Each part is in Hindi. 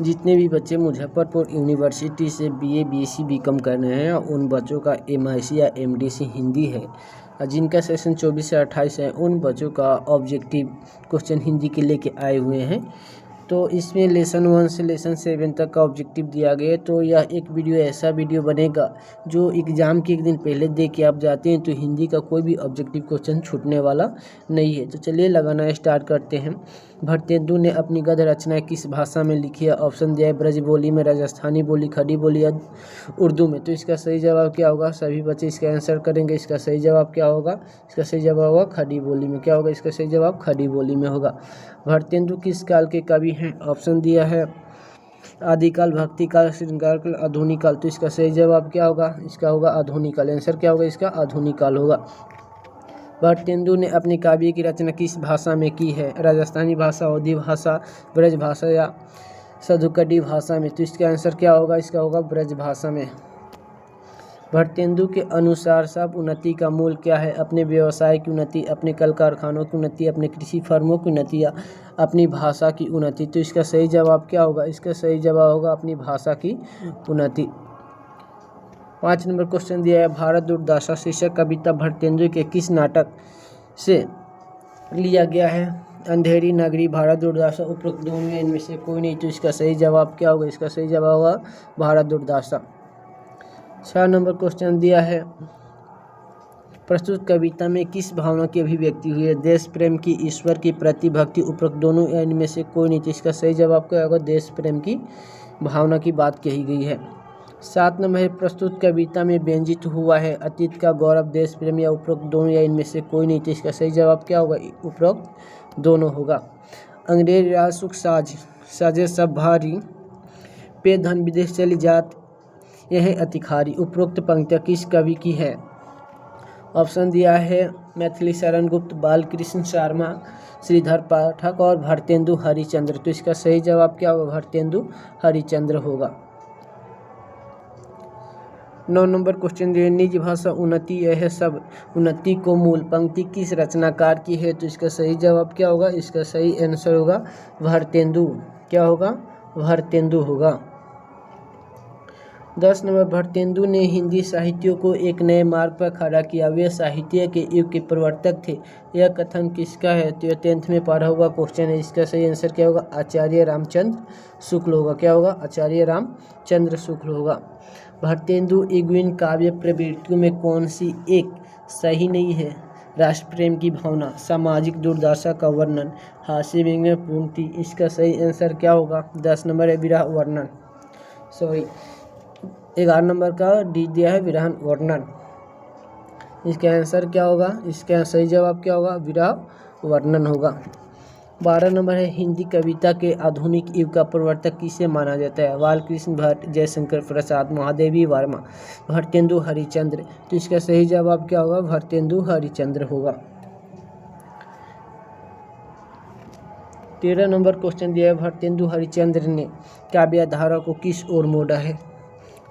जितने भी बच्चे मुजफ्फरपुर यूनिवर्सिटी से बीए, बीएससी, बीकॉम कर रहे हैं उन बच्चों का एमआईसी या एमडीसी हिंदी है, और जिनका सेशन 24 से 28 है उन बच्चों का ऑब्जेक्टिव क्वेश्चन हिंदी के लेके आए हुए हैं। तो इसमें लेसन 1 से लेसन 7 तक का ऑब्जेक्टिव दिया गया है। तो यह एक वीडियो ऐसा वीडियो बनेगा जो एग्ज़ाम के एक दिन पहले दे के आप जाते हैं तो हिंदी का कोई भी ऑब्जेक्टिव क्वेश्चन छूटने वाला नहीं है। तो चलिए लगाना स्टार्ट करते हैं। भारतेंदु ने अपनी गद्य रचना किस भाषा में लिखी है? ऑप्शन दिया है ब्रज बोली में, राजस्थानी बोली, खड़ी बोली या उर्दू में। तो इसका सही जवाब क्या होगा? सभी बच्चे इसका आंसर करेंगे। इसका सही जवाब क्या होगा? इसका सही जवाब होगा खड़ी बोली में। क्या होगा? इसका सही जवाब खड़ी बोली में होगा। भारतेंदु किस काल के कवि हैं? ऑप्शन दिया है आदिकाल, भक्तिकाल, श्रृंगार काल, आधुनिक काल। तो इसका सही जवाब क्या होगा? इसका होगा आधुनिक काल। आंसर क्या होगा इसका? आधुनिक काल होगा। भारतेंदु ने अपनी काव्य की रचना किस भाषा में की है? राजस्थानी भाषा, अवधी भाषा, ब्रज भाषा या सधुकडी भाषा में। तो इसका आंसर क्या होगा? इसका होगा ब्रज भाषा में। भारतेंदु के अनुसार सब उन्नति का मूल क्या है? अपने व्यवसाय की उन्नति, अपने कल कारखानों की उन्नति, अपने कृषि फर्मों की उन्नति या अपनी भाषा की उन्नति। तो इसका सही जवाब क्या होगा? इसका सही जवाब होगा अपनी भाषा की उन्नति। 5 नंबर क्वेश्चन दिया है भारत दुर्दशा शीर्षक कविता भारतेंदु के किस नाटक से लिया गया है? अंधेरी नगरी, भारत दुर्दशा, उपरोक्त दोनों में इनमें से कोई नहीं। तो इसका सही जवाब क्या होगा? इसका सही जवाब होगा भारत दुर्दशा। 6 नंबर क्वेश्चन दिया है प्रस्तुत कविता में किस भावना की अभिव्यक्ति हुई है? देश प्रेम की, ईश्वर की प्रति भक्ति, उपरोक्त दोनों या इनमें से कोई नहीं। तो इसका सही जवाब क्या होगा? देश प्रेम की भावना की बात कही गई है। 7 नंबर है प्रस्तुत कविता में व्यंजित हुआ है अतीत का गौरव, देश प्रेम या उपरोक्त दोनों या इनमें से कोई नहीं। तो इसका सही जवाब क्या होगा? उपरोक्त दोनों होगा। अंग्रेज राज सुख साजे सब भारी, पे धन विदेश चली जात यह अतिखारी। उपरोक्त पंक्तियाँ किस कवि की है? ऑप्शन दिया है मैथिली शरण गुप्त, बालकृष्ण शर्मा, श्रीधर पाठक और भारतेंदु हरिश्चंद्र। तो इसका सही जवाब क्या होगा? भारतेंदु हरिश्चंद्र होगा। 9 नंबर क्वेश्चन दिए निज भाषा उन्नति यह सब उन्नति को मूल पंक्ति किस रचनाकार की है? तो इसका सही जवाब क्या होगा? इसका सही आंसर होगा भारतेंदु। क्या होगा? भारतेंदु होगा। 10 नंबर भारतेंदु ने हिंदी साहित्य को एक नए मार्ग पर खड़ा किया, वे साहित्य के युग के प्रवर्तक थे। यह कथन किसका है? तो यह 10th में पढ़ा हुआ क्वेश्चन है। इसका सही आंसर क्या होगा? आचार्य रामचंद्र शुक्ल होगा। क्या होगा? आचार्य रामचंद्र शुक्ल होगा। भारतेंदु इग्विन काव्य प्रवृत्तियों में कौन सी एक सही नहीं है? राष्ट्र प्रेम की भावना, सामाजिक दुर्दशा का वर्णन, हास्य व्यंग में पूर्ति। इसका सही आंसर क्या होगा? 10 नंबर है विरह वर्णन। 11 नंबर का डी दिया है विरह वर्णन। इसका आंसर क्या होगा? इसका सही जवाब क्या होगा? विरह वर्णन होगा। 12 नंबर है हिंदी कविता के आधुनिक युग का प्रवर्तक किसे माना जाता है? बालकृष्ण भट्ट, जयशंकर प्रसाद, महादेवी वर्मा, भारतेंदु हरिश्चंद्र। तो इसका सही जवाब क्या होगा? भारतेंदु हरिश्चंद्र होगा। 13 नंबर क्वेश्चन दिया है भारतेंदु हरिश्चंद्र ने काव्य धारा को किस ओर मोड़ा है?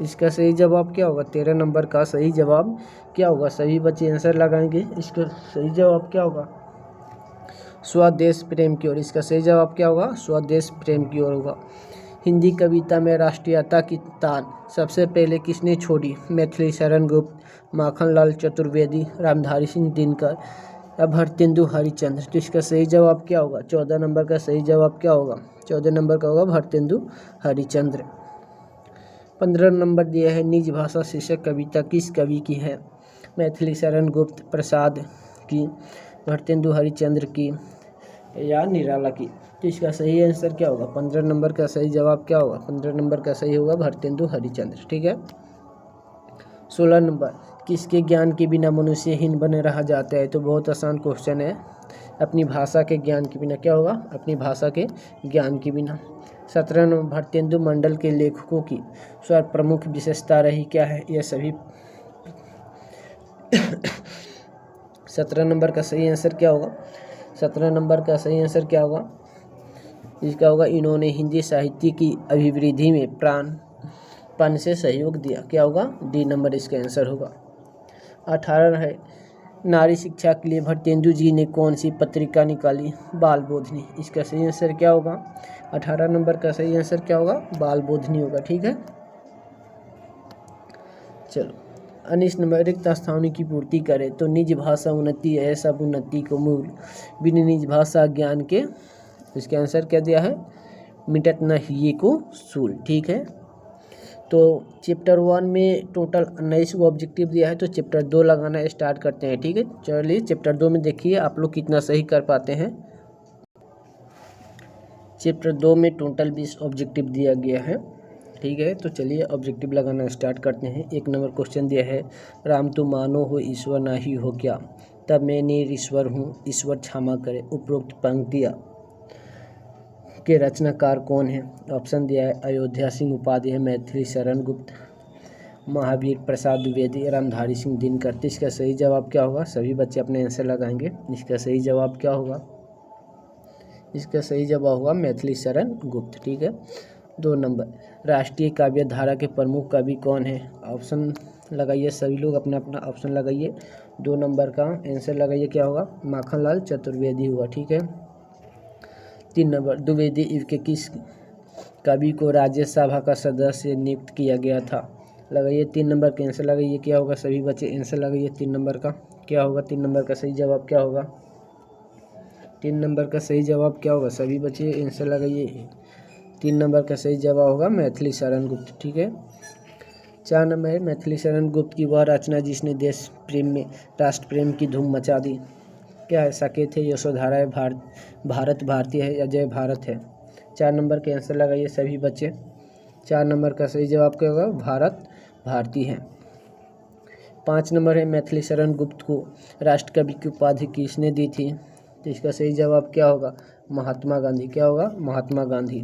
इसका सही जवाब क्या होगा? 13 नंबर का सही जवाब क्या होगा? सभी बच्चे आंसर लगाएंगे। इसका सही जवाब क्या होगा? स्वदेश प्रेम की ओर। इसका सही जवाब क्या होगा? स्वदेश प्रेम की ओर होगा। हिंदी कविता में राष्ट्रीयता की तान सबसे पहले किसने छोड़ी? मैथिली शरण गुप्त, माखनलाल चतुर्वेदी, रामधारी सिंह दिनकर या भारतेंदु हरिश्चंद्र। तो इसका सही जवाब क्या होगा? 14 नंबर का सही जवाब क्या होगा? 14 नंबर का होगा भारतेंदु हरिश्चंद्र। 15 नंबर दिया है निज भाषा शीर्षक कविता किस कवि की है? मैथिली शरण गुप्त प्रसाद की, भारतेंदु हरिश्चंद्र की या निराला की। तो इसका सही आंसर क्या होगा? 15 नंबर का सही जवाब क्या होगा? 15 नंबर का सही होगा भारतेंदु हरिश्चंद्र। ठीक है। 16 नंबर किसके ज्ञान के बिना मनुष्यहीन बने रहा जाता है? तो बहुत आसान क्वेश्चन है। अपनी भाषा के ज्ञान के बिना। क्या होगा? अपनी भाषा के ज्ञान के बिना। 17 नंबर भारतेंदु मंडल के लेखकों की स्वर प्रमुख विशेषता रही क्या है? यह सभी 17 नंबर का सही आंसर क्या होगा? 17 नंबर का सही आंसर क्या होगा? इसका होगा इन्होंने हिंदी साहित्य की अभिवृद्धि में प्राणपण से सहयोग दिया। क्या होगा? डी नंबर इसका आंसर होगा। 18 है नारी शिक्षा के लिए भारतेंदु जी ने कौन सी पत्रिका निकाली? बाल बोधनी। इसका सही आंसर क्या होगा? 18 नंबर का सही आंसर क्या होगा? बाल बोधनी होगा। ठीक है, चलो 19 नंबर, रिक्त स्थानों की पूर्ति करे तो निज भाषा उन्नति है, सब उन्नति को मूल, बिन निज भाषा ज्ञान के। इसका आंसर क्या दिया है? मिटत न हिये को सूल। ठीक है, तो चैप्टर 1 में टोटल 19 को ऑब्जेक्टिव दिया है, तो चैप्टर 2 लगाना स्टार्ट करते हैं। ठीक है, चलिए चैप्टर 2 में देखिए आप लोग कितना सही कर पाते हैं। चैप्टर 2 में टोटल 20 ऑब्जेक्टिव दिया गया है। ठीक है, तो चलिए ऑब्जेक्टिव लगाना स्टार्ट करते हैं। 1 नंबर क्वेश्चन दिया है, राम तुम मानो हो ईश्वर नाही हो क्या, तब मैं निरीश्वर हूँ ईश्वर क्षमा करे। उपरोक्त पंक्तियाँ के रचनाकार कौन है? ऑप्शन दिया है अयोध्या सिंह उपाध्याय, मैथिली शरण गुप्त, महावीर प्रसाद द्विवेदी, रामधारी सिंह दिनकर। तो इसका सही जवाब क्या होगा? सभी बच्चे अपने आंसर लगाएंगे। इसका सही जवाब क्या होगा? इसका सही जवाब होगा मैथिली शरण गुप्त। ठीक है, 2 नंबर, राष्ट्रीय काव्य धारा के प्रमुख कवि कौन है? ऑप्शन लगाइए, सभी लोग अपना अपना ऑप्शन लगाइए। 2 नंबर का आंसर लगाइए, क्या होगा? माखनलाल चतुर्वेदी होगा। ठीक है, 3 नंबर, द्विवेदी युग के किस कवि को राज्यसभा का सदस्य नियुक्त किया गया था? लगाइए 3 नंबर का आंसर लगाइए, क्या होगा? सभी बच्चे आंसर लगाइए 3 नंबर का क्या होगा? 3 नंबर का सही जवाब क्या होगा? 3 नंबर का सही जवाब क्या होगा? सभी बच्चे आंसर लगाइए। 3 नंबर का सही जवाब होगा मैथिली शरण गुप्त। ठीक है, 4 नंबर है, मैथिली शरण गुप्त की वह रचना जिसने देश प्रेम में राष्ट्र प्रेम की धूम मचा दी। क्या है? साकेत है, यशोधरा है, भारत भारतीय है या जय भारत है? 4 नंबर के आंसर लगाइए सभी बच्चे। 4 नंबर का सही जवाब क्या होगा? भारत भारती है। 5 नंबर है, मैथिली शरण गुप्त को राष्ट्रकवि की उपाधि किसने दी थी? तो इसका सही जवाब क्या होगा? महात्मा गांधी। क्या होगा? महात्मा गांधी।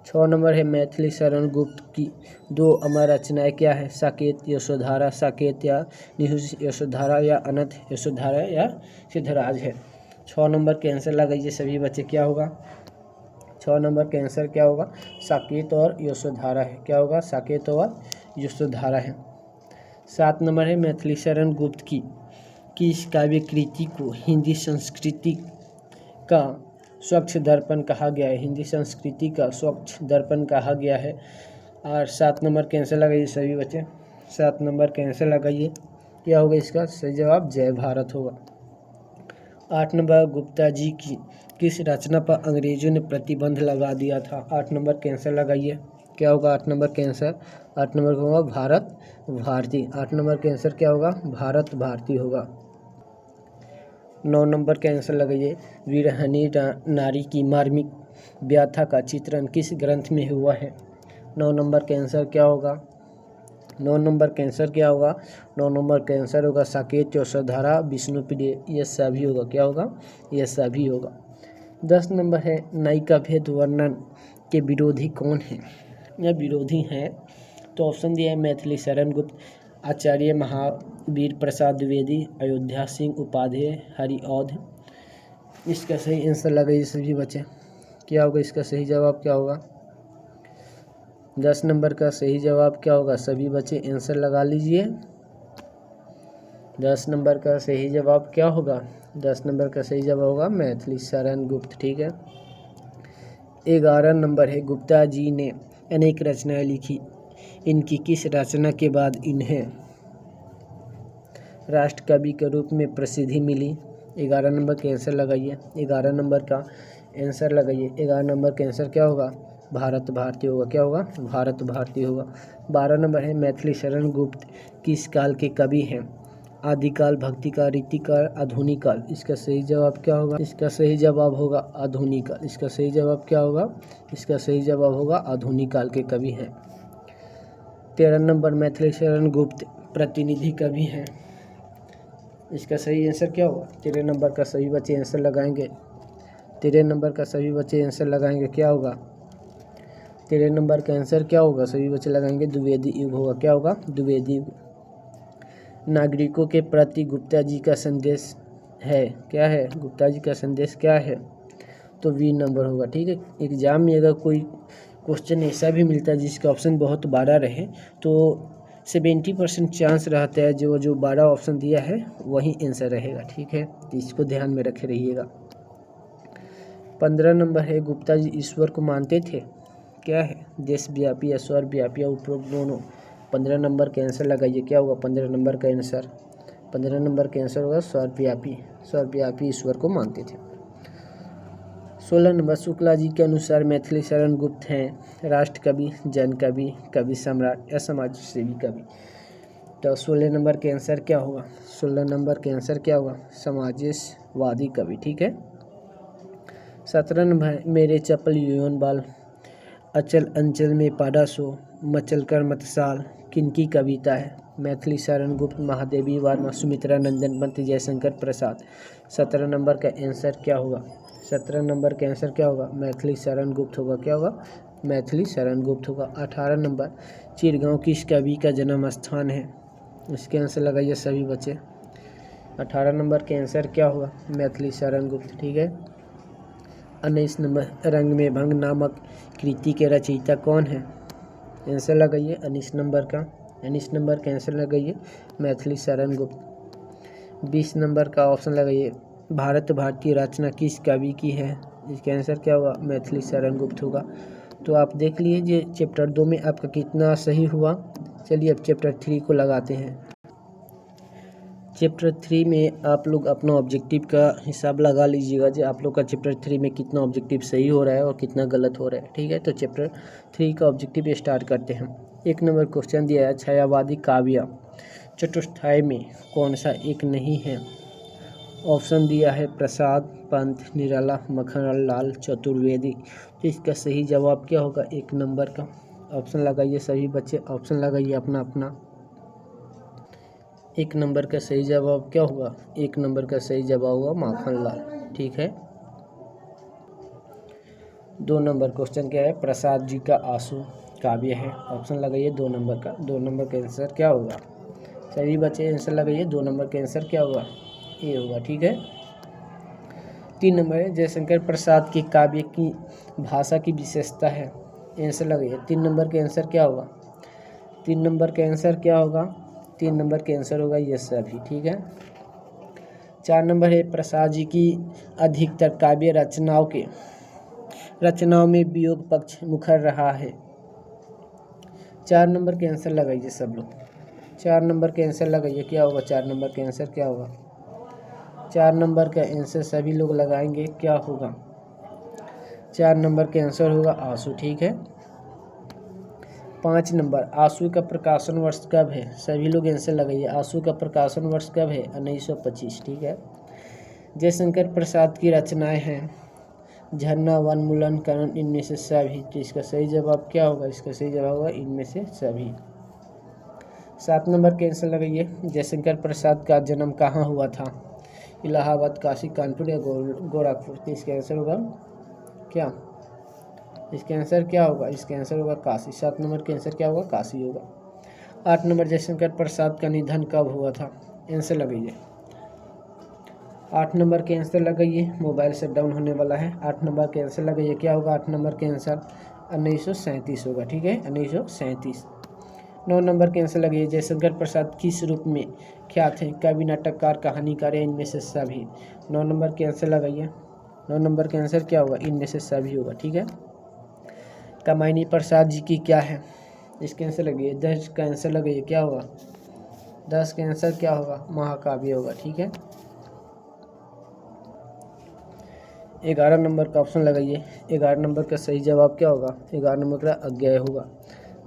6 नंबर है, मैथिली शरण गुप्त की 2 अमर रचनाएं क्या है? साकेत यशोधरा, साकेत या निहुष यशोधरा या अनंत यशोधरा या सिद्धराज है। 6 नंबर के आंसर लगाइए सभी बच्चे, क्या होगा? 6 नंबर के आंसर क्या होगा? साकेत और यशोधरा है। क्या होगा? साकेत और यशोधरा है। 7 नंबर है, मैथिली शरण गुप्त की किस काव्य कृति को हिंदी संस्कृति का स्वच्छ दर्पण कहा गया है? हिंदी संस्कृति का स्वच्छ दर्पण कहा गया है। और 7 नंबर के आंसर लगाइए सभी बच्चे। 7 नंबर के आंसर लगाइए, क्या होगा? इसका सही जवाब जय भारत होगा। 8 नंबर, गुप्ता जी की किस रचना पर अंग्रेजों ने प्रतिबंध लगा दिया था? 8 नंबर के आंसर लगाइए, क्या होगा? 8 नंबर के आंसर, 8 नंबर का होगा भारत भारती। 8 नंबर के आंसर क्या होगा? भारत भारती होगा। 9 नंबर के आंसर लगाइए, वीरहनी नारी की मार्मिक व्याथा का चित्रण किस ग्रंथ में हुआ है? 9 नंबर के आंसर क्या होगा? 9 नंबर के आंसर क्या होगा? 9 नंबर के आंसर होगा साकेत यशोधरा विष्णुप्रिय। ये सभी होगा। क्या होगा? ये सभी होगा। 10 नंबर है, नायिका भेद वर्णन के विरोधी कौन है? यह विरोधी हैं तो ऑप्शन दिया है मैथिली शरण गुप्त, आचार्य महावीर प्रसाद द्विवेदी, अयोध्या सिंह उपाध्याय, हरिऔध। इसका सही आंसर लगाइए सभी बच्चे, क्या होगा? इसका सही जवाब क्या होगा? 10 नंबर का सही जवाब क्या होगा? सभी बच्चे आंसर लगा लीजिए। 10 नंबर का सही जवाब क्या होगा? 10 नंबर का सही जवाब होगा मैथिली शरण गुप्त। ठीक है, 11 नंबर है, गुप्ता जी ने अनेक रचनाएं लिखी, इनकी किस रचना के बाद इन्हें राष्ट्र कवि के रूप में प्रसिद्धि मिली? 11 नंबर के आंसर लगाइए। 11 नंबर का आंसर लगाइए। 11 नंबर का आंसर क्या होगा? भारत भारती होगा। क्या होगा? भारत भारती होगा। 12 नंबर है, मैथिली शरण गुप्त किस काल के कवि हैं? आदिकाल, भक्तिकाल, रीतिकाल, आधुनिक काल। इसका सही जवाब क्या होगा? इसका सही जवाब होगा आधुनिक काल। इसका सही जवाब क्या होगा? इसका सही जवाब होगा आधुनिक काल के कवि हैं। 13 नंबर, मैथिली शरण गुप्त प्रतिनिधि कवि हैं। इसका सही आंसर क्या होगा? 13 नंबर का सभी बच्चे आंसर लगाएंगे। 13 नंबर का सभी बच्चे आंसर लगाएंगे, क्या होगा? 13 नंबर का आंसर क्या होगा? सभी बच्चे लगाएंगे द्विवेदी युग होगा। क्या होगा? द्विवेदी युग। नागरिकों के प्रति गुप्ता जी का संदेश है, क्या है? गुप्ता जी का संदेश क्या है? तो बी नंबर होगा। ठीक है, एग्जाम में अगर कोई क्वेश्चन ऐसा भी मिलता है जिसका ऑप्शन बहुत बड़ा रहे तो 70% चांस रहता है जो 12 ऑप्शन दिया है वही आंसर रहेगा, ठीक है, तो इसको ध्यान में रखे रहिएगा। 15 नंबर है, गुप्ता जी ईश्वर को मानते थे, क्या है, देशव्यापी या सर्वव्यापी या उपरोक्त दोनों। 15 नंबर का आंसर लगाइए, क्या होगा 15 नंबर का आंसर? 15 नंबर का आंसर होगा सर्वव्यापी, सर्वव्यापी ईश्वर को मानते थे। 16 नंबर, शुक्ला जी के अनुसार मैथिली शरण गुप्त हैं राष्ट्र कवि, जन कवि, कवि सम्राट या समाज सेवी कवि। तो 16 नंबर के आंसर क्या होगा? 16 नंबर के आंसर क्या होगा? समाजवादी कवि, ठीक है। 17 नंबर, मेरे चपल यौवन बाल, अचल अंचल में पाड़ा सो, मचल कर मतसाल, किनकी कविता है? मैथिली शरण गुप्त, महादेवी वर्मा, सुमित्रा नंदन पंत, जयशंकर प्रसाद। 17 नंबर का आंसर क्या होगा? 17 नंबर का आंसर क्या होगा? मैथिली शरण गुप्त होगा, क्या होगा? मैथिली शरण गुप्त होगा। 18 नंबर, चिरगांव किस कवि का जन्म स्थान है? इसके आंसर लगाइए सभी बच्चे। 18 नंबर के आंसर क्या होगा? मैथिली शरण गुप्त, ठीक है। 19 नंबर, रंग में भंग नामक कृति के रचयिता कौन है? आंसर लगाइए 19 नंबर का। 19 नंबर का आंसर लगाइए मैथिली शरण गुप्त। 20 नंबर का ऑप्शन लगाइए, भारत की रचना किस कवि की है? इसका आंसर क्या होगा? मैथिली शरण गुप्त होगा। तो आप देख लीजिए चैप्टर 2 में आपका कितना सही हुआ। चलिए अब चैप्टर 3 को लगाते हैं। चैप्टर 3 में आप लोग अपना ऑब्जेक्टिव का हिसाब लगा लीजिएगा जो आप लोग का चैप्टर 3 में कितना ऑब्जेक्टिव सही हो रहा है और कितना गलत हो रहा है, ठीक है। तो चैप्टर 3 का ऑब्जेक्टिव स्टार्ट करते हैं। 1 नंबर क्वेश्चन दिया है, छायावादी काव्य चतुष्टय में कौन सा एक नहीं है? ऑप्शन दिया है प्रसाद, पंत, निराला, मखनलाल, चतुर्वेदी। तो इसका सही जवाब क्या होगा? 1 नंबर का। ऑप्शन लगाइए सभी बच्चे, ऑप्शन लगाइए अपना अपना। 1 नंबर का सही जवाब क्या होगा? 1 नंबर का सही जवाब होगा माखनलाल, ठीक है। 2 नंबर क्वेश्चन क्या है? प्रसाद जी का आंसू काव्य है। ऑप्शन लगाइए 2 नंबर का। 2 नंबर का आंसर क्या होगा? सभी बच्चे आंसर लगाइए। 2 नंबर का आंसर क्या होगा? ए होगा, ठीक है। 3 नंबर है, जयशंकर प्रसाद के काव्य की भाषा की विशेषता है। आंसर लगाइए। 3 नंबर का आंसर क्या होगा? 3 नंबर का आंसर क्या होगा? 3 नंबर के आंसर होगा ये सभी, ठीक है। 4 नंबर है, प्रसाद जी की अधिकतर काव्य रचनाओं में वियोग पक्ष मुखर रहा है। 4 नंबर के आंसर लगाइए सब लोग। 4 नंबर के आंसर लगाइए, क्या होगा? 4 नंबर के आंसर क्या होगा? 4 नंबर का आंसर सभी लोग लगाएंगे, क्या होगा? 4 नंबर के आंसर होगा आंसू, ठीक है। 5 नंबर, आंसू का प्रकाशन वर्ष कब है? सभी लोग आंसर लगाइए। आंसू का प्रकाशन वर्ष कब है? 1925, ठीक है। जयशंकर प्रसाद की रचनाएं हैं झरना, वनमूलन, करण, इनमें से सभी। तो इसका सही जवाब क्या होगा? इसका सही जवाब होगा इनमें से सभी। 7 नंबर के आंसर लगाइए, जयशंकर प्रसाद का जन्म कहाँ हुआ था? इलाहाबाद, काशी, कानपुर या गोरखपुर। तो इसका आंसर होगा क्या? इसका आंसर क्या होगा? इसका आंसर होगा काशी। 7 नंबर के आंसर क्या होगा? काशी होगा। 8 नंबर, जयशंकर प्रसाद का निधन कब हुआ था? आंसर लगाइए। 8 नंबर के आंसर लगाइए, मोबाइल शट डाउन होने वाला है। 8 नंबर के आंसर लगाइए, क्या होगा 8 नंबर के आंसर? 1937 होगा, ठीक है, 1937। 9 नंबर के आंसर लगाइए, जयशंकर प्रसाद किस रूप में ख्यात हैं? कवि, नाटककार, कहानीकार या इनमें से सभी। 9 नंबर के आंसर लगाइए। 9 नंबर के आंसर क्या होगा? इनमें से सभी होगा, ठीक है। कामिनी प्रसाद जी की क्या है? इसके आंसर लगाइए। 10 का आंसर लगाइए, क्या होगा? 10 का आंसर क्या होगा? महाकाव्य होगा, ठीक है। 11 नंबर का ऑप्शन लगाइए। 11 नंबर का सही जवाब क्या होगा? 11 नंबर का अज्ञेय होगा।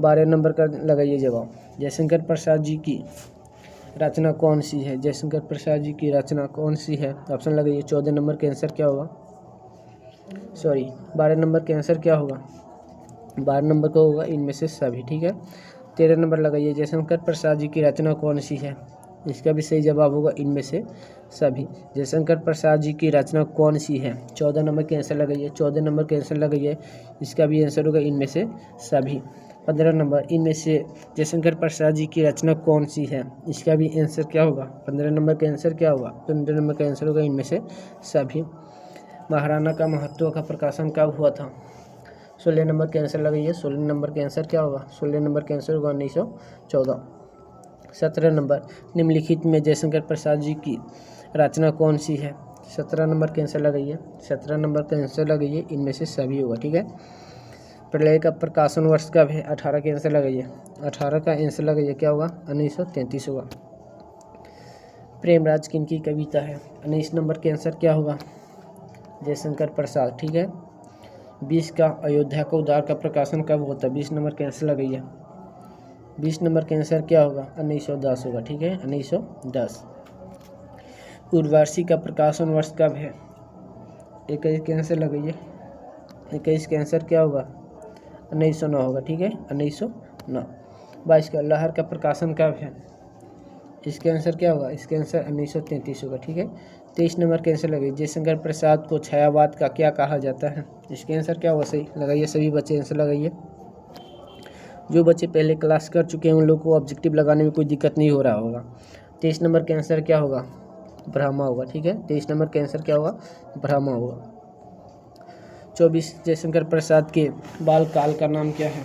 12 नंबर का लगाइए जवाब, जयशंकर प्रसाद जी की रचना कौन सी है? जयशंकर प्रसाद जी की रचना कौन सी है? ऑप्शन लगाइए। 14 नंबर के आंसर क्या होगा? 12 नंबर के आंसर क्या होगा? 12 नंबर का होगा इनमें से सभी, ठीक है। 13 नंबर लगाइए, जयशंकर प्रसाद जी की रचना कौन सी है? इसका भी सही जवाब होगा इनमें से सभी। जयशंकर प्रसाद जी की रचना कौन सी है? 14 नंबर के आंसर लगाइए। 14 नंबर के आंसर लगाइए, इसका भी आंसर होगा इनमें से सभी। 15 नंबर, इनमें से जयशंकर प्रसाद जी की रचना कौन सी है? इसका भी आंसर क्या होगा? 15 नंबर का आंसर क्या होगा? 15 नंबर का आंसर होगा इनमें से सभी। महाराणा का महत्व का प्रकाशन कब हुआ था? 16 नंबर के आंसर लगाइए। 16 नंबर के आंसर क्या होगा? 16 नंबर के आंसर होगा 1914। 17 नंबर, निम्नलिखित में जयशंकर प्रसाद जी की रचना कौन सी है? 17 नंबर का आंसर लगाइए। 17 नंबर का आंसर लगाइए, इनमें से सभी होगा। ठीक है। प्रलय का प्रकाशन वर्ष कब है? 18 का आंसर लगाइए। 18 का आंसर लगाइए, क्या होगा? 1933 होगा। प्रेमराज किनकी कविता है? 19 नंबर के आंसर क्या होगा? जयशंकर प्रसाद। ठीक है। 20 का, अयोध्या का उद्धार का प्रकाशन कब होता है? 20 नंबर के आंसर लगाइए। 20 नंबर के आंसर क्या होगा? 1910 होगा। ठीक है, 1910। उर्वशी का प्रकाशन वर्ष कब है? 21 के आंसर लगाइए। 21 के आंसर क्या होगा? 1909 होगा। ठीक है, 1909। 22 का, लहर का प्रकाशन कब है? इसके आंसर क्या होगा? इसके आंसर 1933 होगा। ठीक है। 23 नंबर के आंसर लगाइए। जयशंकर प्रसाद को छायावाद का क्या कहा जाता है? इसके आंसर क्या होगा? सही लगाइए, सभी बच्चे आंसर लगाइए। जो बच्चे पहले क्लास कर चुके हैं उन लोग को ऑब्जेक्टिव लगाने में कोई दिक्कत नहीं हो रहा होगा। 23 नंबर के आंसर क्या होगा? ब्रह्मा होगा। ठीक है, 23 नंबर के आंसर क्या होगा? ब्रह्मा होगा। 24, जयशंकर प्रसाद के बाल काल का नाम क्या है?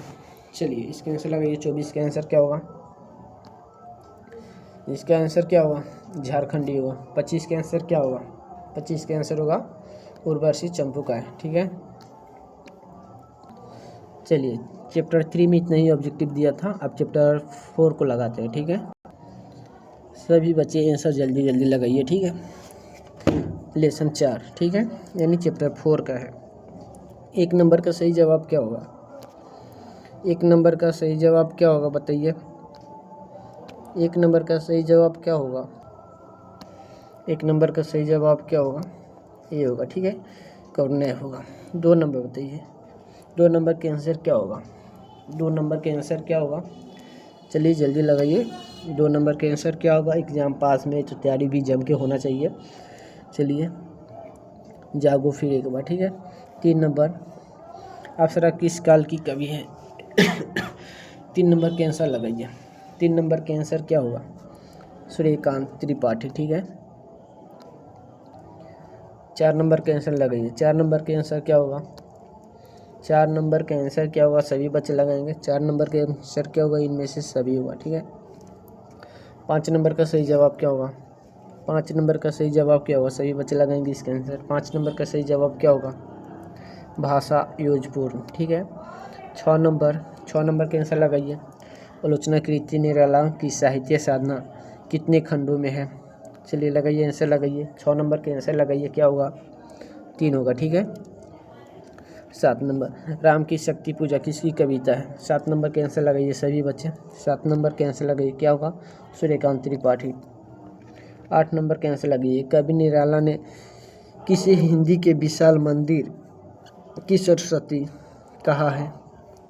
चलिए इसके आंसर लगाइए। 24 का आंसर क्या होगा? इसका आंसर क्या होगा? झारखंडी होगा। 25 के आंसर क्या होगा? 25 के आंसर होगा उर्वशी चंपू का है। ठीक है। चलिए, चैप्टर 3 में इतना ही ऑब्जेक्टिव दिया था, अब चैप्टर 4 को लगाते हैं। ठीक है। सभी बच्चे आंसर जल्दी जल्दी लगाइए। ठीक है। लेसन 4, ठीक है, यानी चैप्टर 4 का है। 1 नंबर का सही जवाब क्या होगा? 1 नंबर का सही जवाब क्या होगा बताइए? 1 नंबर का सही जवाब क्या होगा? 1 नंबर का सही जवाब क्या होगा? ये होगा। ठीक है, कौरनेय होगा। 2 नंबर बताइए। 2 नंबर के आंसर क्या होगा? 2 नंबर के आंसर क्या होगा? चलिए जल्दी लगाइए। 2 नंबर के आंसर क्या होगा? एग्ज़ाम पास में तो तैयारी भी जम के होना चाहिए। चलिए जागो फिर एक बार। ठीक है। 3 नंबर, अप्सरा किस काल की कवि है? 3 नंबर के आंसर लगाइए। 3 नंबर के आंसर क्या होगा? सूर्यकांत त्रिपाठी। ठीक है। 4 नंबर के आंसर लगाइए। 4 नंबर के आंसर क्या होगा? 4 नंबर का आंसर क्या होगा? सभी बच्चे लगाएंगे। 4 नंबर के आंसर क्या होगा? इनमें से सभी होगा। ठीक है। 5 नंबर का सही जवाब क्या होगा? 5 नंबर का सही जवाब क्या होगा? सभी बच्चे लगाएंगे इसके आंसर। 5 नंबर का सही जवाब क्या होगा? भाषा योजपूर्ण। ठीक है। 6 नंबर के आंसर लगाइए। आलोचना कृति निराला की साहित्य साधना कितने खंडों में है? चलिए लगाइए, आंसर लगाइए। 6 नंबर के आंसर लगाइए, क्या होगा? 3 होगा। ठीक है। 7 नंबर, राम की शक्ति पूजा किसकी कविता है? 7 नंबर के आंसर लगाइए सभी बच्चे। 7 नंबर के आंसर लगाइए, क्या होगा? सूर्यकांत त्रिपाठी। 8 नंबर के आंसर लगाइए। कवि निराला ने किसे हिंदी के विशाल मंदिर की सरस्वती कहा है?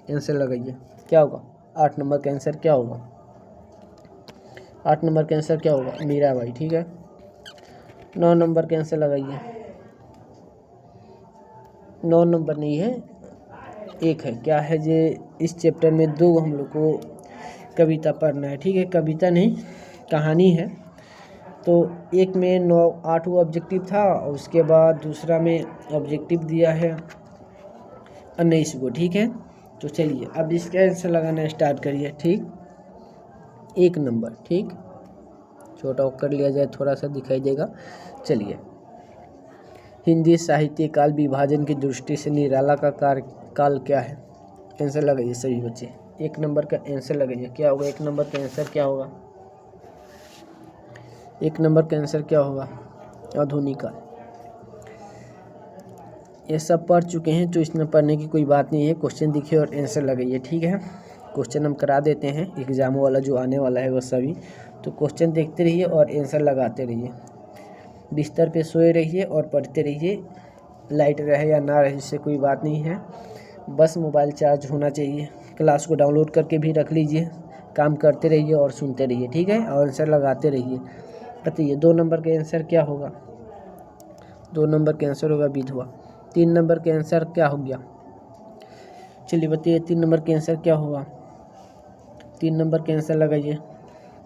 आंसर लगाइए, क्या होगा? 8 नंबर का आंसर क्या होगा? 8 नंबर का आंसर क्या होगा? मीराबाई। ठीक है। 9 नंबर के आंसर लगाइए। 9 नंबर नहीं है, एक है। क्या है जे? इस चैप्टर में 2 हम लोग को कविता पढ़ना है। ठीक है, कविता नहीं कहानी है। तो एक में 8 ऑब्जेक्टिव था और उसके बाद दूसरा में ऑब्जेक्टिव दिया है 19 को। ठीक है। तो चलिए अब इसका आंसर लगाना स्टार्ट करिए। ठीक, 1 नंबर। ठीक, छोटा कर लिया जाए थोड़ा सा दिखाई देगा। चलिए, हिंदी साहित्य काल विभाजन की दृष्टि से निराला का काल क्या है? आंसर लगाइए सभी बच्चे। 1 नंबर का आंसर लगाइए, क्या होगा? 1 नंबर का आंसर क्या होगा? 1 नंबर का आंसर क्या होगा? आधुनिक काल। ये सब पढ़ चुके हैं तो इसमें पढ़ने की कोई बात नहीं है। क्वेश्चन दिखे और आंसर लगाइए। ठीक है, क्वेश्चन हम करा देते हैं एग्जाम वाला जो आने वाला है वो सभी। तो क्वेश्चन देखते रहिए और आंसर लगाते रहिए। बिस्तर पे सोए रहिए और पढ़ते रहिए। लाइट रहे या ना रहे इससे कोई बात नहीं है, बस मोबाइल चार्ज होना चाहिए। क्लास को डाउनलोड करके भी रख लीजिए। काम करते रहिए और सुनते रहिए। ठीक है, और आंसर लगाते रहिए। बताइए 2 नंबर के आंसर क्या होगा? 2 नंबर के आंसर होगा विधवा। 3 नंबर के आंसर क्या हो गया? चलिए बताइए 3 नंबर के आंसर क्या होगा? 3 नंबर के आंसर लगाइए।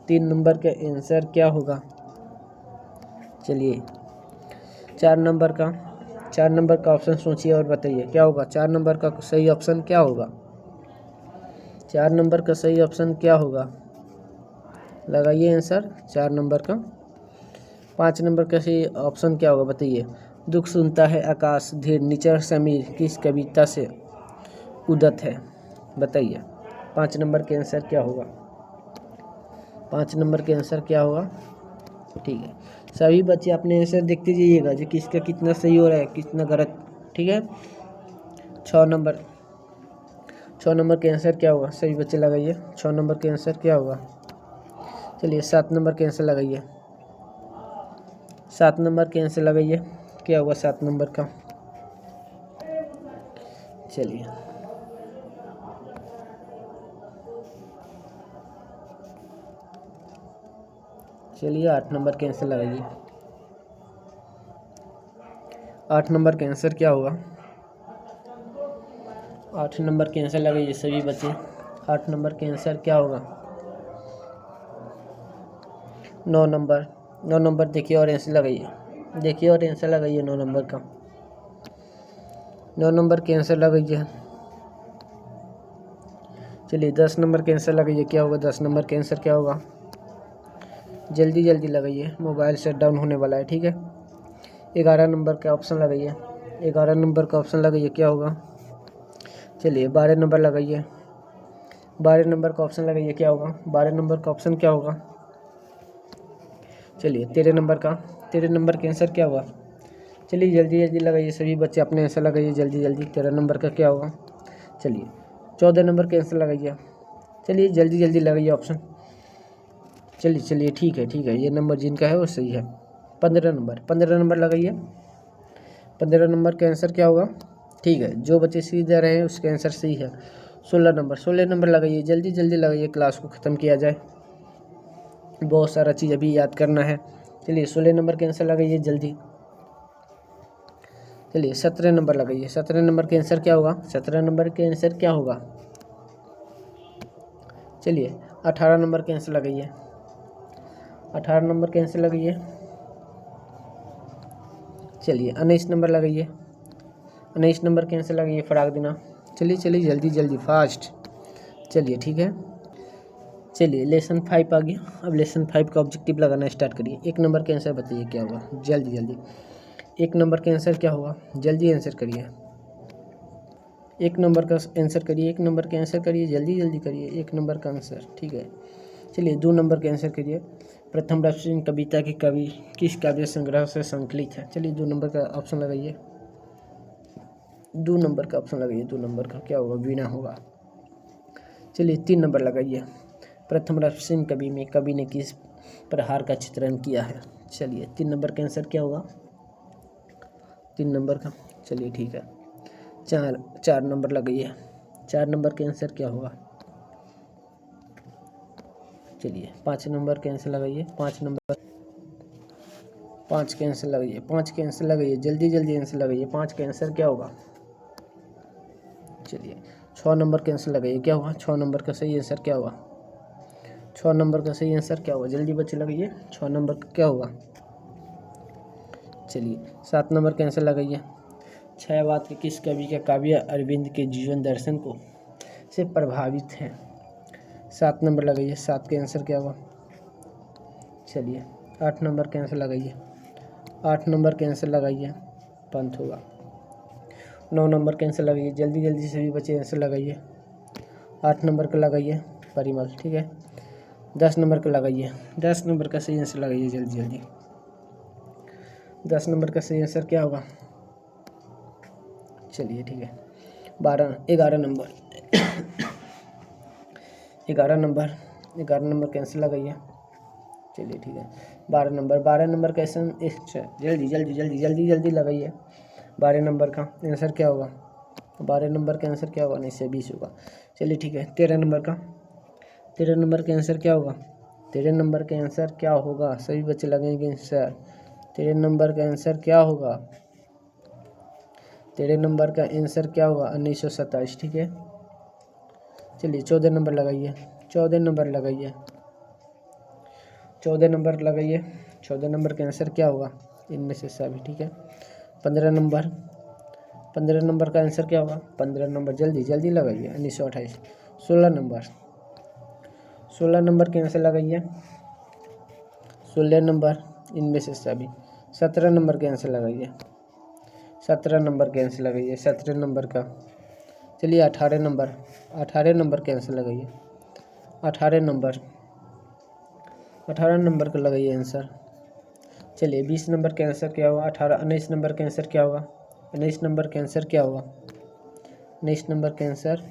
3 नंबर का आंसर क्या होगा? चलिए 4 नंबर का ऑप्शन सोचिए और बताइए क्या होगा? 4 नंबर का सही ऑप्शन क्या होगा? 4 नंबर का सही ऑप्शन क्या होगा? लगाइए आंसर 4 नंबर का। 5 नंबर का सही ऑप्शन क्या होगा बताइए। दुख सुनता है आकाश धीर निचर समीर किस कविता से उदत है, बताइए 5 नंबर के आंसर क्या होगा। 5 नंबर के आंसर क्या होगा। ठीक है, सभी बच्चे अपने आंसर देखते जाइएगा जो किसका कितना सही हो रहा है कितना गलत। ठीक है, 6 नंबर के आंसर क्या होगा, सभी बच्चे लगाइए 6 नंबर के आंसर क्या होगा। चलिए 7 नंबर के आंसर लगाइए। 7 नंबर के आंसर लगाइए क्या होगा 7 नंबर का। चलिए 8 नंबर के आंसर लगाइए। 8 नंबर के आंसर क्या होगा। 8 नंबर के आंसर लगाइए सभी बच्चे। 8 नंबर के आंसर क्या होगा। 9 नंबर देखिए और आंसर लगाइए। 9 नंबर का। 9 नंबर के आंसर लगाइए। चलिए 10 नंबर के आंसर लगाइए क्या होगा। 10 नंबर के आंसर क्या होगा, जल्दी लगाइए, मोबाइल शट डाउन होने वाला है। ठीक है, 11 नंबर का ऑप्शन लगाइए। 11 नंबर का ऑप्शन लगाइए क्या होगा। चलिए 12 नंबर लगाइए। 12 नंबर का ऑप्शन लगाइए क्या होगा। 12 नंबर का ऑप्शन क्या होगा। चलिए 13 नंबर का। 13 नंबर का आंसर क्या होगा। चलिए जल्दी लगाइए सभी बच्चे अपने आंसर लगाइए जल्दी 13 नंबर का क्या होगा। चलिए 14 नंबर के आंसर लगाइए। चलिए जल्दी लगाइए ऑप्शन। चलिए ठीक है, ये नंबर जिनका है वो सही है। 15 नंबर लगाइए। 15 नंबर का आंसर क्या होगा। ठीक है, जो बच्चे सही दे रहे हैं उसके आंसर सही है। 16 नंबर लगाइए, जल्दी लगाइए, क्लास को ख़त्म किया जाए, बहुत सारा चीज़ अभी याद करना है। चलिए 16 नंबर के आंसर लगाइए जल्दी। चलिए 17 नंबर लगाइए। 17 नंबर के आंसर क्या होगा। 17 नंबर के आंसर क्या होगा। चलिए 18 नंबर के आंसर लगाइए। 18 नंबर के आंसर लगाइए। चलिए 19 नंबर लगाइए। 19 नंबर के आंसर लगाइए फटाक देना। चलिए जल्दी फास्ट। चलिए ठीक है, चलिए लेसन 5 आ गया। अब लेसन 5 का ऑब्जेक्टिव लगाना स्टार्ट करिए। 1 नंबर के आंसर बताइए क्या होगा। जल्दी 1 नंबर के आंसर क्या होगा, जल्दी आंसर करिए। 1 नंबर का आंसर करिए। 1 नंबर के आंसर करिए, जल्दी करिए 1 नंबर का आंसर। ठीक है, चलिए 2 नंबर के आंसर करिए। प्रथम राष्ट्रीय कविता की कवि किस काव्य संग्रह से संकलित है। चलिए 2 नंबर का ऑप्शन लगाइए। 2 नंबर का ऑप्शन लगाइए। 2 नंबर का क्या होगा, वीणा होगा। चलिए 3 नंबर लगाइए। प्रथम राष्ट्रीय कवि में कवि ने किस प्रहार का चित्रण किया है। चलिए 3 नंबर का आंसर क्या होगा, 3 नंबर का। चलिए ठीक है, 4 नंबर लगाइए। 4 नंबर के आंसर क्या होगा। चलिए 5 नंबर के आंसर लगाइए। 5 नंबर 5 के आंसर लगाइए। 5 के आंसर लगाइए, जल्दी आंसर लगाइए। 5 के आंसर क्या होगा। चलिए 6 नंबर के आंसर लगाइए क्या होगा। 6 नंबर का सही आंसर क्या होगा। 6 नंबर का सही आंसर क्या होगा, जल्दी बच्चे लगाइए। 6 नंबर का क्या होगा। चलिए 7 नंबर के आंसर लगाइए। छायावाद के किस कवि का काव्य अरविंद के जीवन दर्शन को से प्रभावित है। 7 नंबर लगाइए। 7 के आंसर क्या होगा। चलिए 8 नंबर के आंसर लगाइए। 8 नंबर के आंसर लगाइए, पंथ होगा। 9 नंबर के आंसर लगाइए, जल्दी सभी बच्चे आंसर लगाइए। 8 नंबर का लगाइए, परिमल। ठीक है, 10 नंबर का लगाइए। 10 नंबर का सही आंसर लगाइए जल्दी 10 नंबर का सही आंसर क्या होगा। चलिए ठीक है, 11 नंबर 11 नंबर का आंसर लगाइए। चलिए ठीक है, 12 नंबर का आंसर जल्दी लगाइए। 12 नंबर का आंसर क्या होगा। 12 नंबर का आंसर क्या होगा, नहीं से 20 होगा। चलिए ठीक है, 13 नंबर का। 13 नंबर का आंसर क्या होगा। 13 नंबर का आंसर क्या होगा, सभी बच्चे लगेंगे आंसर। 13 नंबर का आंसर क्या होगा। 13 नंबर का आंसर क्या होगा, 1927। ठीक है, चलिए 14 नंबर लगाइए। 14 नंबर लगाइए। 14 नंबर लगाइए। 14 नंबर का आंसर क्या होगा, इनमें से सभी। ठीक है, 15 नंबर का आंसर क्या होगा। 15 नंबर जल्दी लगाइए, 1928। 16 नंबर का आंसर लगाइए। 16 नंबर इनमें से सभी। 17 नंबर के आंसर लगाइए। 17 नंबर के आंसर लगाइए 17 नंबर का। चलिए 18 नंबर। 18 नंबर के आंसर लगाइए। 18 नंबर। 18 नंबर का लगाइए आंसर। चलिए 20 नंबर के आंसर क्या होगा? 19 नंबर के आंसर क्या होगा? 19 नंबर के आंसर क्या होगा? 19 नंबर के आंसर।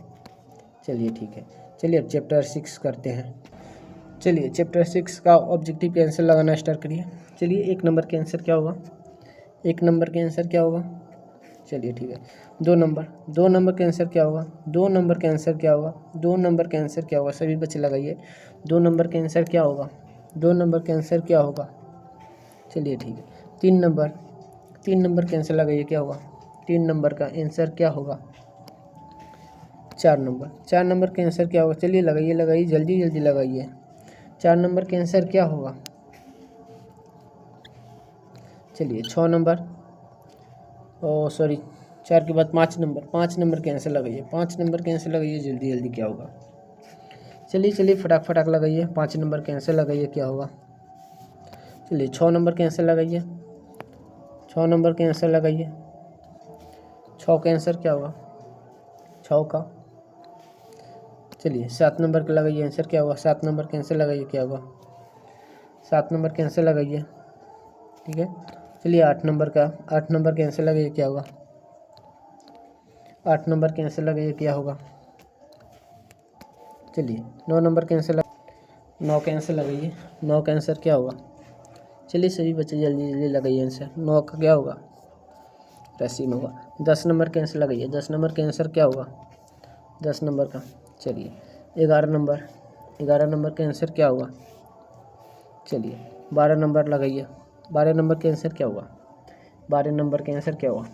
चलिए ठीक है। चलिए अब चैप्टर 6 करते हैं। चलिए चैप्टर 6 का ऑब्जेक्टिव के आंसर लगाना स्टार्ट करिए। चलिए 1 नंबर के आंसर क्या होगा? 1 नंबर के आंसर क्या होगा? चलिए ठीक है। 2 नंबर। 2 नंबर के आंसर क्या होगा? 2 नंबर के आंसर क्या होगा? 2 नंबर के आंसर क्या होगा? सभी बच्चे लगाइए। 2 नंबर के आंसर क्या होगा? 2 नंबर के आंसर क्या होगा? चलिए ठीक है। 3 नंबर। 3 नंबर के आंसर लगाइए क्या होगा? 3 नंबर का आंसर क्या होगा? 4 नंबर। 4 नंबर के आंसर क्या होगा? चलिए लगाइए लगाइए जल्दी जल्दी लगाइए। 4 नंबर के आंसर क्या होगा? चलिए 6 नंबर। ओ सॉरी 4 के बाद 5 नंबर। 5 नंबर के आंसर लगाइए। 5 नंबर के आंसर लगाइए जल्दी जल्दी क्या होगा? चलिए चलिए फटाक फटाक लगाइए। 5 नंबर के आंसर लगाइए क्या होगा? चलिए 6 नंबर के आंसर लगाइए। 6 नंबर के आंसर लगाइए। 6 का आंसर क्या होगा? 6 का। चलिए 7 नंबर का लगाइए आंसर क्या होगा? 7 नंबर के आंसर लगाइए क्या होगा? 7 नंबर के आंसर लगाइए। ठीक है। चलिए 8 नंबर का। 8 नंबर के आंसर लगाइए क्या होगा? 8 नंबर के आंसर लगाइए क्या होगा? चलिए 9 नंबर के आंसर 9 के आंसर लगाइए। 9 का आंसर क्या होगा? चलिए सभी बच्चे जल्दी जल्दी लगाइए आंसर। 9 का क्या होगा? रस्सी में होगा। 10 नंबर के आंसर लगाइए। 10 नंबर के आंसर क्या होगा? 10 नंबर का। चलिए 11 नंबर। 11 नंबर के आंसर क्या होगा? चलिए 12 नंबर लगाइए। 12 नंबर के आंसर क्या होगा? 12 नंबर के आंसर क्या होगा?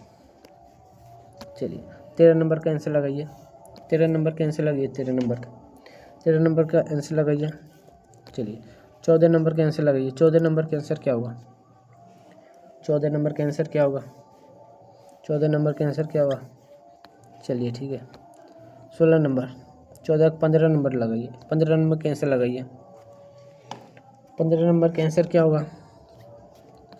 चलिए 13 नंबर का आंसर लगाइए। 13 नंबर के आंसर लगाइए। 13 नंबर का। 13 नंबर का आंसर लगाइए। चलिए 14 नंबर के आंसर लगाइए। 14 नंबर के आंसर क्या होगा? 14 नंबर के आंसर क्या होगा? 14 नंबर के आंसर क्या होगा? चलिए ठीक है। 16 नंबर। 15 नंबर लगाइए। 15 नंबर के आंसर लगाइए। 15 नंबर के आंसर क्या होगा?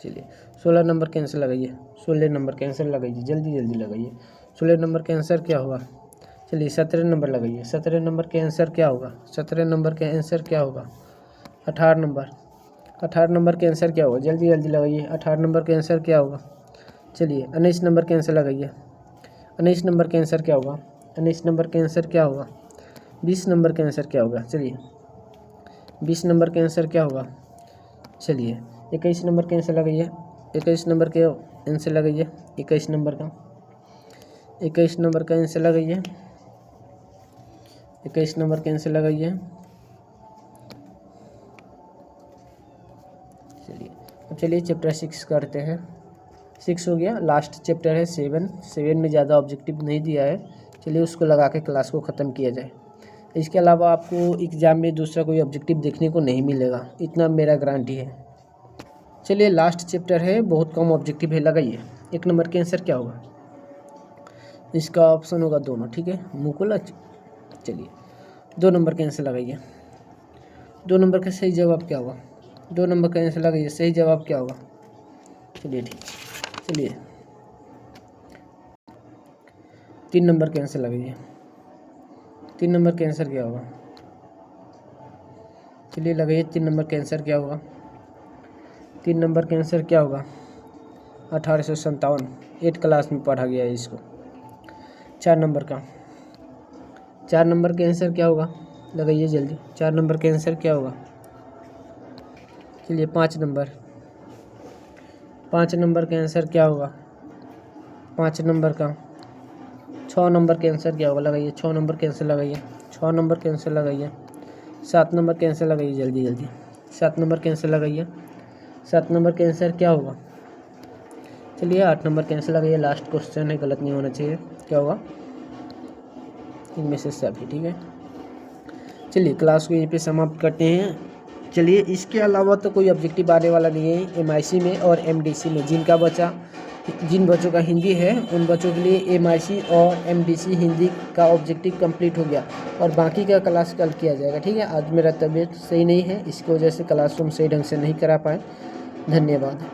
चलिए 16 नंबर के आंसर लगाइए। 16 नंबर के आंसर लगाइए जल्दी जल्दी लगाइए। 16 नंबर के आंसर क्या होगा? चलिए 17 नंबर लगाइए। 17 नंबर के आंसर क्या होगा? 17 नंबर के आंसर क्या होगा? 18 नंबर। 18 नंबर के आंसर क्या होगा? जल्दी जल्दी लगाइए। 18 नंबर के आंसर क्या होगा? चलिए 19 नंबर के आंसर लगाइए। 19 नंबर के आंसर क्या होगा? 19 नंबर के आंसर क्या होगा? 20 नंबर के आंसर क्या होगा? चलिए 20 नंबर के आंसर क्या होगा? चलिए 21 नंबर के आंसर लगाइए। 21 नंबर के आंसर लगाइए। 21 नंबर का। 21 नंबर का आंसर लगाइए। 21 नंबर के आंसर लगाइए। चलिए अब चलिए चैप्टर 6 करते हैं। 6 हो गया। लास्ट चैप्टर है 7। 7 में ज़्यादा ऑब्जेक्टिव नहीं दिया है। चलिए उसको लगा के क्लास को ख़त्म किया जाए। इसके अलावा आपको एग्ज़ाम में दूसरा कोई ऑब्जेक्टिव देखने को नहीं मिलेगा, इतना मेरा गारंटी है। चलिए लास्ट चैप्टर है, बहुत कम ऑब्जेक्टिव है, लगाइए। 1 नंबर के आंसर क्या होगा? इसका ऑप्शन होगा दोनों। ठीक है मुकुल। चलिए 2 नंबर के आंसर लगाइए। 2 नंबर का सही जवाब क्या होगा? 2 नंबर का आंसर लगाइए। सही जवाब क्या होगा? चलिए ठीक। चलिए 3 नंबर के आंसर लगाइए। 3 नंबर के आंसर क्या होगा? चलिए लगाइए। 3 नंबर के आंसर क्या होगा? 3 नंबर के आंसर क्या होगा? 1857। 8 क्लास में पढ़ा गया है इसको। 4 नंबर का। 4 नंबर के आंसर क्या होगा? लगाइए जल्दी। 4 नंबर के आंसर क्या होगा? चलिए 5 नंबर। 5 नंबर के आंसर क्या होगा? 5 नंबर का। 6 नंबर के आंसर क्या होगा? लगाइए। 6 नंबर के आंसर लगाइए। 6 नंबर के आंसर लगाइए। 7 नंबर के आंसर लगाइए जल्दी जल्दी। 7 नंबर के आंसर लगाइए। 7 नंबर के आंसर क्या होगा? चलिए 8 नंबर के आंसर लगाइए। लास्ट क्वेश्चन है, गलत नहीं होना चाहिए। क्या होगा? इनमें से सभी। ठीक है चलिए क्लास को यहीं पे समाप्त करते हैं। चलिए इसके अलावा तो कोई ऑब्जेक्टिव आने वाला नहीं है MIC में और MDC में। जिनका बचा जिन बच्चों का हिंदी है उन बच्चों के लिए MIC और MDC हिंदी का ऑब्जेक्टिव कंप्लीट हो गया और बाकी का क्लास कल किया जाएगा। ठीक है, आज मेरा तबीयत सही नहीं है, इसकी वजह से क्लासरूम सही ढंग से नहीं करा पाए। धन्यवाद।